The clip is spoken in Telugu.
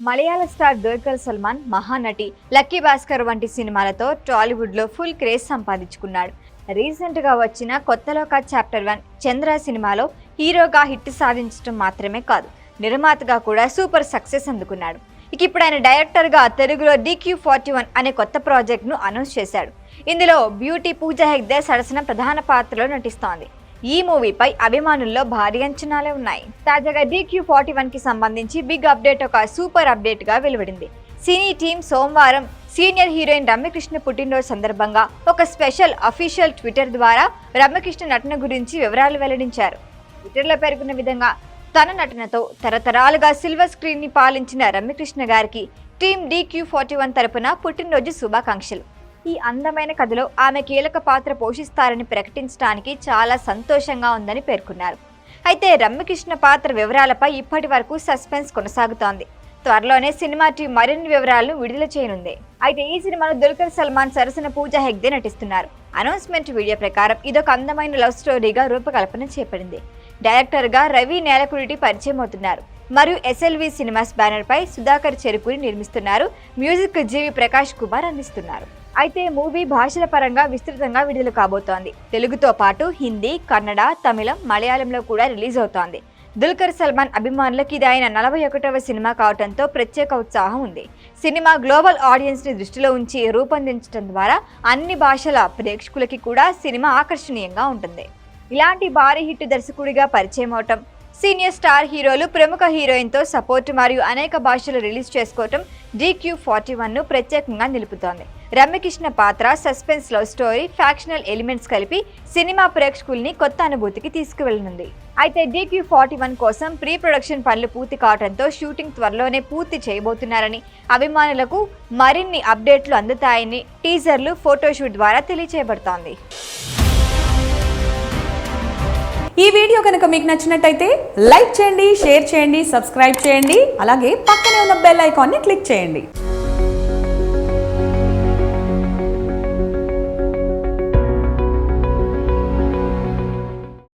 మలయాళ స్టార్ దుల్కర్ సల్మాన్, మహానటి లక్కీ భాస్కర్ వంటి సినిమాలతో టాలీవుడ్లో ఫుల్ క్రేజ్ సంపాదించుకున్నాడు. రీసెంట్గా వచ్చిన కొత్తలోక చాప్టర్ 1 చంద్ర సినిమాలో హీరోగా హిట్ సాధించడం మాత్రమే కాదు, నిర్మాతగా కూడా సూపర్ సక్సెస్ అందుకున్నాడు. ఇప్పుడు ఆయన డైరెక్టర్గా తెలుగులో DQ41 అనే కొత్త ప్రాజెక్ట్ను అనౌన్స్ చేశాడు. ఇందులో బ్యూటీ పూజా హెగ్డే సరసన ప్రధాన పాత్రలో నటిస్తోంది. ఈ మూవీపై అభిమానుల్లో భారీ అంచనాలే ఉన్నాయి. తాజాగా DQ41 కి సంబంధించి బిగ్ అప్డేట్ ఒక సూపర్ అప్డేట్ గా వెలువడింది. సినీ టీం సోమవారం సీనియర్ హీరోయిన్ రమ్యకృష్ణ పుట్టినరోజు సందర్భంగా ఒక స్పెషల్ అఫీషియల్ ట్విట్టర్ ద్వారా రమ్యకృష్ణ నటన గురించి వివరాలు వెల్లడించారు. ట్విట్టర్లో పేర్కొన్న విధంగా తన నటనతో తరతరాలుగా సిల్వర్ స్క్రీన్ ని పాలించిన రమ్యకృష్ణ గారికి టీం DQ41 తరపున పుట్టినరోజు శుభాకాంక్షలు. ఈ అందమైన కథలో ఆమె కీలక పాత్ర పోషిస్తారని ప్రకటించడానికి చాలా సంతోషంగా ఉందని పేర్కొన్నారు. అయితే రమ్యకృష్ణ పాత్ర వివరాలపై ఇప్పటి వరకు సస్పెన్స్ కొనసాగుతోంది. త్వరలోనే సినిమా టీం మరిన్ని వివరాలను విడుదల చేయనుంది. అయితే ఈ సినిమాలో దుల్కర్ సల్మాన్ సరసన పూజా హెగ్డే నటిస్తున్నారు. అనౌన్స్మెంట్ వీడియో ప్రకారం ఇదొక అందమైన లవ్ స్టోరీగా రూపకల్పన చేపడింది. డైరెక్టర్గా రవి నేలకుడి పరిచయం అవుతున్నారు. మరియు SLV సినిమాస్ బ్యానర్ పై సుధాకర్ చెరుకుని నిర్మిస్తున్నారు. మ్యూజిక్ జీవి ప్రకాష్ కుమార్ అందిస్తున్నారు. అయితే మూవీ భాషల పరంగా విస్తృతంగా విడుదల కాబోతోంది. తెలుగుతో పాటు హిందీ, కన్నడ, తమిళం, మలయాళంలో కూడా రిలీజ్ అవుతోంది. దుల్కర్ సల్మాన్ అభిమానులకు ఇది ఆయన 41వ సినిమా కావడంతో ప్రత్యేక ఉత్సాహం ఉంది. సినిమా గ్లోబల్ ఆడియన్స్ ని దృష్టిలో ఉంచి రూపొందించడం ద్వారా అన్ని భాషల ప్రేక్షకులకి కూడా సినిమా ఆకర్షణీయంగా ఉంటుంది. ఇలాంటి భారీ హిట్ దర్శకుడిగా పరిచయం అవటం, సీనియర్ స్టార్ హీరోలు ప్రముఖ హీరోయిన్తో సపోర్ట్ మరియు అనేక భాషలు రిలీజ్ చేసుకోవటం DQ41ను ప్రత్యేకంగా నిలుపుతోంది. రమ్యకృష్ణ పాత్ర, సస్పెన్స్ లవ్ స్టోరీ, ఫ్యాక్షనల్ ఎలిమెంట్స్ కలిపి సినిమా ప్రేక్షకుల్ని కొత్త అనుభూతికి తీసుకువెళ్లనుంది. అయితే DQ41 కోసం ప్రీ ప్రొడక్షన్ పనులు పూర్తి కావడంతో షూటింగ్ త్వరలోనే పూర్తి చేయబోతున్నారని, అభిమానులకు మరిన్ని అప్డేట్లు అందుతాయని టీజర్లు, ఫోటోషూట్ ద్వారా తెలియజేయబడుతోంది. ఈ వీడియో కనుక మీకు నచ్చినట్టయితే లైక్ చేయండి, షేర్ చేయండి, సబ్స్క్రైబ్ చేయండి. అలాగే పక్కనే ఉన్న బెల్ ఐకాన్ని క్లిక్ చేయండి.